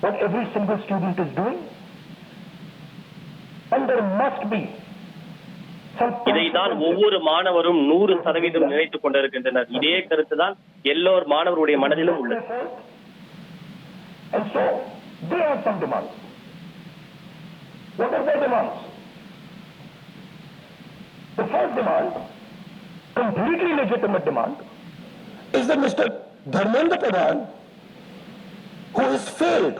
what every single student is doing, and there must be some. இதைதான் ஒவ்வொரு மாணவரும் 100% நினைத்துக் கொண்டிருக்கின்றனர். இதே கருத்துதான் எல்லோர் மாணவருடைய மனதிலும் உள்ளது. And so they have some demands. What are their demands? The first demand, completely legitimate demand, is that Mr. Dharmendra Pradhan, who has failed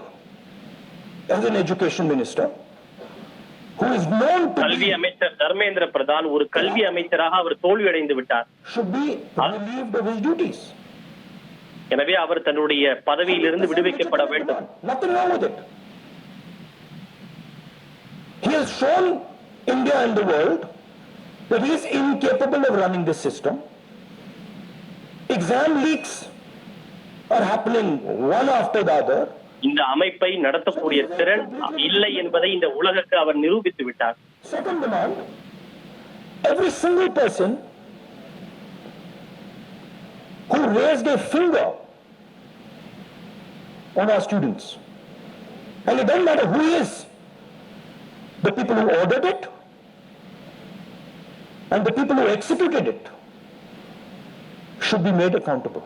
as an education minister, who is known to கல்வி அமைச்சர் தர்மேந்திர பிரதான் ஒரு கல்வி அமைச்சராக அவர் தோல்வியடைந்து விட்டார். should be relieved of his duties. எனவே அவர் தன்னுடைய பதவியிலிருந்து விடுவிக்கப்பட வேண்டும். Nothing wrong with it. He has shown India and the world that he is incapable of running this system. Exam leaks are happening one after the other. இந்த அமைப்பை நடத்தக்கூடிய திறன் இல்லை என்பதை இந்த உலகுக்கு அவர் நிரூபித்து விட்டார். Second demand, every single person who raised a finger on our students, and it doesn't matter who he is, the people who ordered it and the people who executed it should be made accountable.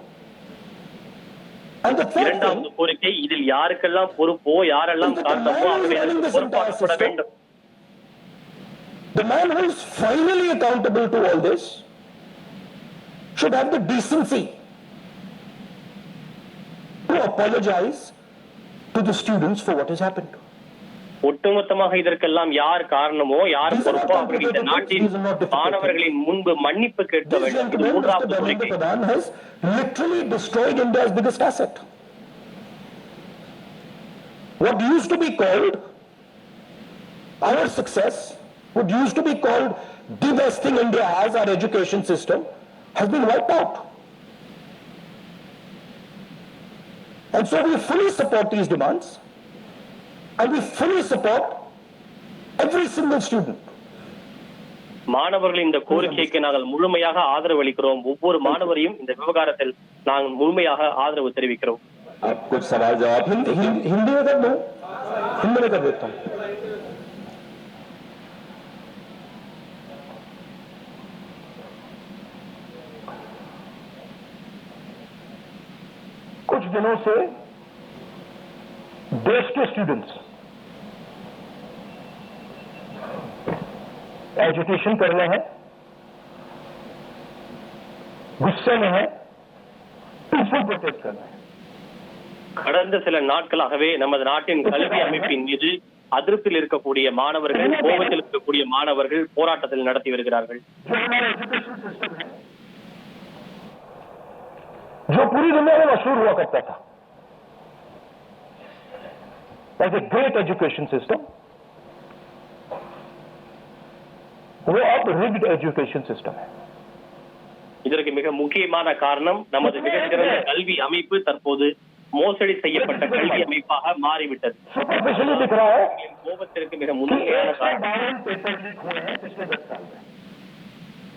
And the third இரண்டாவது கோரிக்கை, இதில் யாருக்கெல்லாம் பொறுப்போ யாரெல்லாம் காரணமோ அவர்களுக்கு பொறுப்பாக்கப்பட வேண்டும். The man who is finally accountable to all this should have the decency to apologize to the students for what has happened. ஒட்டுமொத்தமாக இதற்கெல்லாம் யார் காரணமோ யார் பொறுப்போ அவர்கள் இந்த நாட்டின் மாணவர்களின் முன்பு மன்னிப்பு கேட்க வேண்டும். இது மூன்றாவது கோரிக்கை. Pradhan has literally destroyed India's biggest asset. What used to be called our success, what used to be called the best thing India has, our education system, has been wiped out. And so we fully support these demands, and we fully support every single student. மாணவர்களின் இந்த கோரிக்கைக்கு நாங்கள் முழுமையாக ஆதரவு அளிக்கிறோம். ஒவ்வொரு மாணவரையும் இந்த விவகாரத்தில் நாங்கள் முழுமையாக ஆதரவு தெரிவிக்கிறோம். कुछ सवाल जवाब हिंदी में कर दो, हिंदी में कर देता हूँ. कुछ दिनों से देश के स्टूडेंट्स एजुटेशन कर रहे हैं, गुस्से में हैं, पीसफुल प्रोटेस्ट कर रहे हैं. கடந்த சில நாட்களாகவே நமது நாட்டின் கல்வி அமைப்பின் மீது அதிருப்தியில் இருக்கக்கூடிய மாணவர்கள், கோபத்தில் இருக்கக்கூடிய மாணவர்கள் போராட்டத்தில் நடத்தி வருகிறார்கள். जो पूरी दुनिया में मशहूर हुआ करता था as a great education system, वो अब रिग्ड एजुकेशन सिस्टम है. இதற்கு மிக முக்கியமான காரணம் நமது மிகச்சிறந்த கல்வி அமைப்பு தற்போது மோசடி செய்யப்பட்ட கல்வி அமைப்பாக மாறிவிட்டது. கோபத்திற்கு மிக முன்னிலையான காரணம்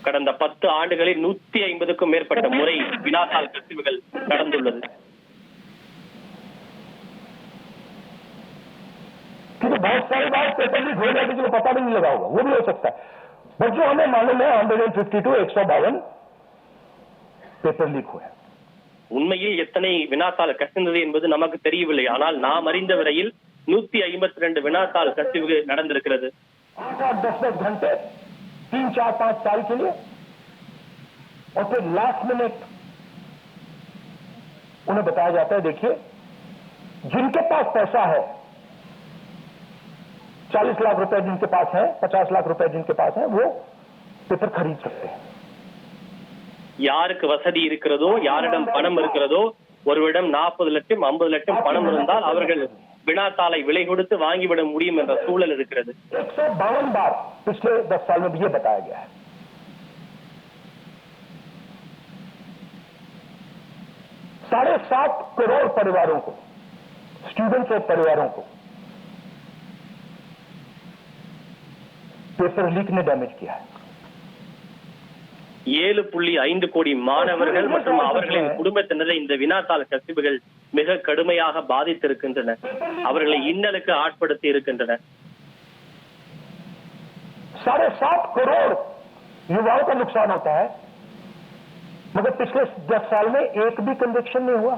கடந்த 10 ஆண்டுகளில் 150க்கும் மேற்பட்ட முறை வினாத்தாள் கசிவுகள் நடந்துள்ளது. बहुत सारी बात पेपर लीक हो जाए किसी को पता भी नहीं लगा होगा, वो भी हो सकता है. बट जो हमें मालूम है 152 152 पेपर लीक हुए. உண்மையில் எத்தனை வினாத்தாள் கசிந்தது என்பது நமக்கு தெரியவில்லை. ஆனால் நாம் அறிந்த வரையில் 152 வினாத்தாள் கசிவு நடந்திருக்கிறது. 8-10 घंटे 3-4-5 साल के लिए, और फिर लास्ट मिनट उन्हें बताया जाता है देखिए जिनके पास पैसा है, 40 लाख रुपए जिनके पास है, 50 लाख रुपए जिनके पास है, वो पेपर खरीद सकते हैं. யாருக்கு வசதி இருக்கிறதோ, யாரிடம் பணம் இருக்கிறதோ, ஒருவரிடம் 40 லட்சம் 50 லட்சம் பணம் இருந்தால் அவர்கள் வினாத்தாளை விலை கொடுத்து வாங்கிவிட முடியும் என்ற சூழல் இருக்கிறது. 152 बार पिछले 10 साल में ये बताया गया है. 7.5 करोड़ परिवारों को, स्टूडेंट्स और परिवारों को पेपर लीक ने डैमेज किया है. 7.5 கோடி மாணவர்கள் மற்றும் அவர்களின் குடும்பத்தினரை இந்த வினாத்தாள் கசிவுகள் மிக கடுமையாக பாதித்திருக்கின்றன, அவர்களை இன்னலுக்கு ஆட்படுத்தி இருக்கின்றன. 7.5 करोड़ युवाओं का नुकसान होता है, मगर पिछले 10 साल में एक भी कन्विक्शन नहीं हुआ.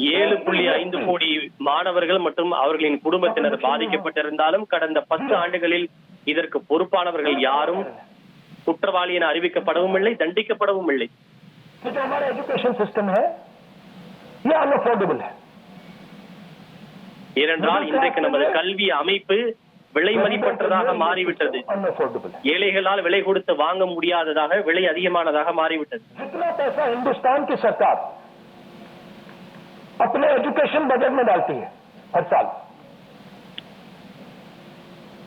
7.5 கோடி மாணவர்கள் மற்றும் அவர்களின் குடும்பத்தினர் பாதிக்கப்பட்டிருந்தாலும் கடந்த 10 ஆண்டுகளில் இதற்கு பொறுப்பானவர்கள் யாரும் குற்றவாளி என அறிவிக்கப்படவும் இல்லை, தண்டிக்கப்படவும் இல்லை. जो हमारा एजुकेशन सिस्टम है ये अनअफोर्डेबल है. ஏனென்றால் இன்றைக்கு நமது கல்வி அமைப்பு விலை மதிப்பற்றதாக மாறிவிட்டது. अनअफोर्डेबल है. ஏழைகளால் விலை கொடுத்து வாங்க முடியாததாக, விலை அதிகமானதாக மாறிவிட்டது. जितना पैसा हिंदुस्तान की सरकार अपने एजुकेशन बजट में डालती है हर साल,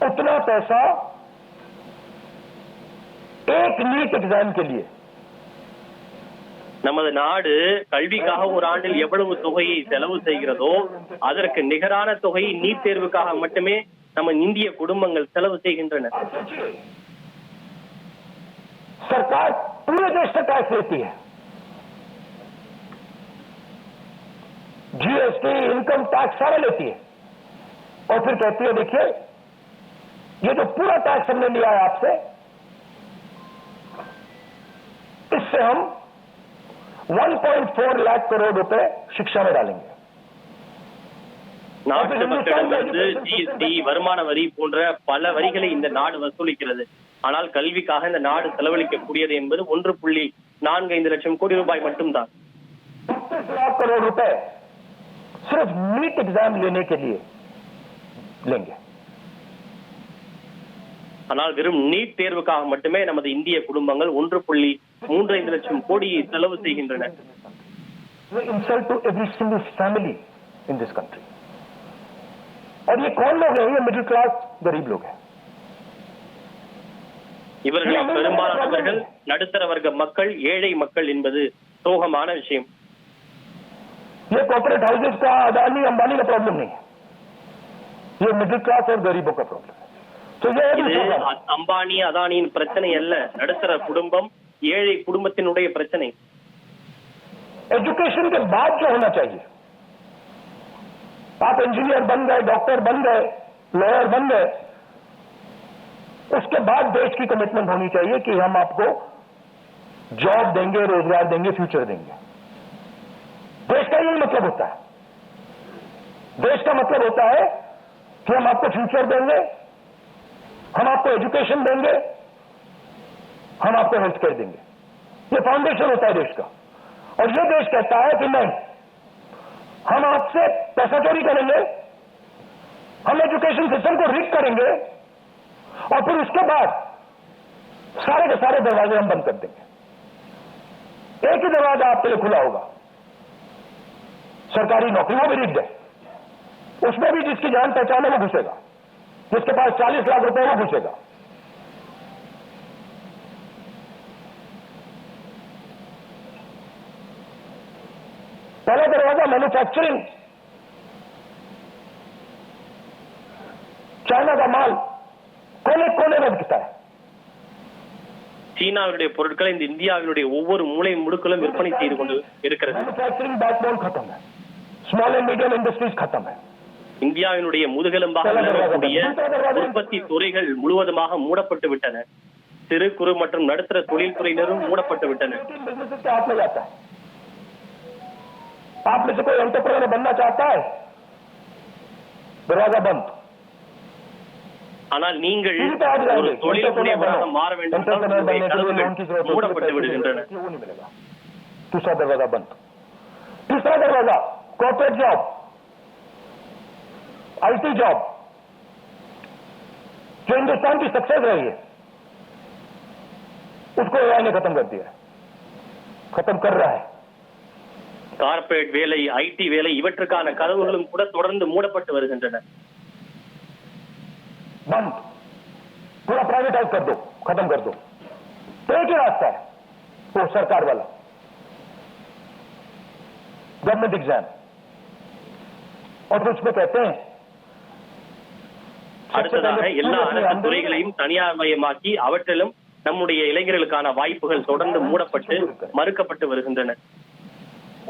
उतना पैसा एक नीट एग्जाम के लिए நமது நாடு கல்விக்காக ஒரு ஆண்டில் எவ்வளவு தொகையை செலவு செய்கிறதோ அதற்கு நிகரான தொகையை நீட் தேர்வுக்காக மட்டுமே நம்ம இந்திய குடும்பங்கள் செலவு செய்கின்றன. सरकार पूरे देश से टैक्स लेती है, जीएसटी, इनकम टैक्स सारा लेती है, और फिर कहती है देखिए ये जो पूरा टैक्स हमने लिया है आपसे, इससे हम 1.4 लाख करोड़ रुपए शिक्षा में डालेंगे. நாட்டு மக்களிடமிருந்து ஜிஎஸ்டி, வருமான வரி போன்ற பல வரிகளை இந்த நாடு வசூலிக்கிறது. ஆனால் கல்விக்காக இந்த நாடு செலவழிக்கக்கூடியது என்பது 1.45 லட்சம் கோடி ரூபாய் மட்டும்தான். 32 लाख करोड़ रुपए सिर्फ नीट एग्जाम लेने के लिए लेंगे. ஆனால் வெறும் நீட் தேர்வுக்காக மட்டுமே நமது இந்திய குடும்பங்கள் 1.35 லட்சம் கோடியை செலவு செய்கின்றன. Insult to every single family in this country. और ये कौन लोग हैं? ये मिडिल क्लास गरीब लोग हैं. இவர்களில் பெரும்பாலானவர்கள் நடுத்தர வர்க்க மக்கள், ஏழை மக்கள் என்பது சோகமான விஷயம். ये कॉर्पोरेट हाउसेज का, अदानी अंबानी का प्रॉब्लम नहीं है, ये मिडिल क्लास और गरीबों का प्रॉब्लम है. तो ये இது அம்பானி அதானியின் பிரச்சனை அல்ல, நடுத்தர குடும்பம், ஏழை குடும்பத்தினுடைய பிரச்சனை. एजुकेशन के बाद जो होना चाहिए, आप इंजीनियर बन गए, डॉक्टर बन गए, लॉयर बन गए, उसके बाद देश की कमिटमेंट होनी चाहिए कि हम आपको जॉब देंगे, रोजगार देंगे, फ्यूचर देंगे. देश का यही मतलब होता है. देश का मतलब होता है कि हम आपको फ्यूचर देंगे, हम आपको एजुकेशन देंगे, हम आपको हेल्थ केयर देंगे. ये फाउंडेशन होता है देश का. और ये देश कहता है कि नहीं, हम आपसे पैसा चोरी करेंगे, हम एजुकेशन सिस्टम को रिग करेंगे, और फिर उसके बाद सारे के सारे दरवाजे हम बंद कर देंगे. एक ही दरवाजा आपके लिए खुला होगा, सरकारी नौकरी, वो भी रिग्ड है. उसमें भी जिसकी जान पहचान है वो घुसेगा, जिसके पास 40 लाख रुपए वो घुसेगा. पहला दरवाजा मैन्युफैक्चरिंग, चाइना का माल कोने कोने में बिकता है. சீனாவுடைய பொருட்களை இந்த இந்தியாவினுடைய ஒவ்வொரு மூலை முடுக்கிலும் விற்பனை செய்து கொண்டு இருக்கிறது. मैन्युफैक्चरिंग बैकबोन खत्म है, स्मॉल एंड मीडियम इंडस्ट्रीज खत्म है. இந்தியாவினுடைய முதுகெலும்பாக விளங்கக்கூடிய உற்பத்தி துறைகள் முழுவதுமாக மூடப்பட்டு விட்டன. சிறு குறு மற்றும் நடுத்தர தொழில்துறையினரும் மூடப்பட்டு விட்டனர். आप में से कोई एंटरप्रेन्योर बनना चाहता है, दरवाजा बंद. ஆனால் நீங்கள் ஒரு தொழில் முனைவராக மாற வேண்டும் என்றால் கதவுகள் மூடப்பட்டு விடுகின்றன. दूसरा दरवाजा बंद. तीसरा दरवाजा कॉर्पोरेट जॉब, आईटी जॉब, जो हिंदुस्तान की सक्सेस रही है, उसको एआई ने खत्म कर दिया, खत्म कर रहा है. கார்ப்பரேட் வேலை, ஐடி வேலை, இவற்றுக்கான கதவுகளும் கூட தொடர்ந்து மூடப்பட்டு வருகின்றன. बंद. पूरा प्राइवेटाइज कर दो, खत्म कर दो. तो एक ही रास्ता है, वो सरकार वाला गवर्नमेंट एग्जाम. और फिर उसमें कहते हैं அடுத்ததாக எல்லா அரசு துறைகளையும் தனியார்மயமாக்கி அவற்றிலும் நம்முடைய இளைஞர்களுக்கான வாய்ப்புகள் தொடர்ந்து மூடப்பட்டு மறுக்கப்பட்டு வருகின்றன.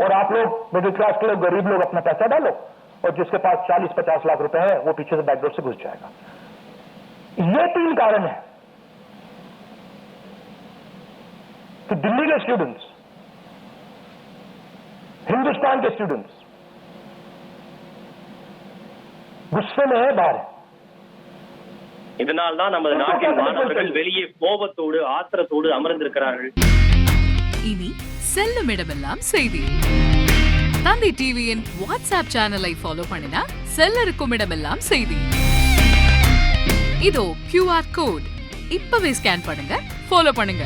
और आप लोग मिडिल क्लास के लोग, गरीब लोग अपना पैसा डालो, और जिसके पास 40-50 लाख रुपए है वो पीछे से बैकडोर से घुस जाएगा। ये 3 कारण है कि दिल्ली के स्टूडेंट्स, हिंदुस्तान के स्टूडेंट्स गुस्से में है, बाहर है। இதனால் தான் நமது நாட்டின் மாணவர்கள் வெளியே கோபத்தோடு ஆத்திரத்தோடு அமர்ந்திருக்கிறார்கள். இனி செல்லும் இடமெல்லாம் செய்தி. தந்தி டிவியின் வாட்ஸ்அப் சேனலை ஃபாலோ பண்ணினா செல்ல இருக்கும் இடமெல்லாம் செய்தி. இதோ QR கோட் இப்பவே ஸ்கேன் பண்ணுங்க, ஃபாலோ பண்ணுங்க.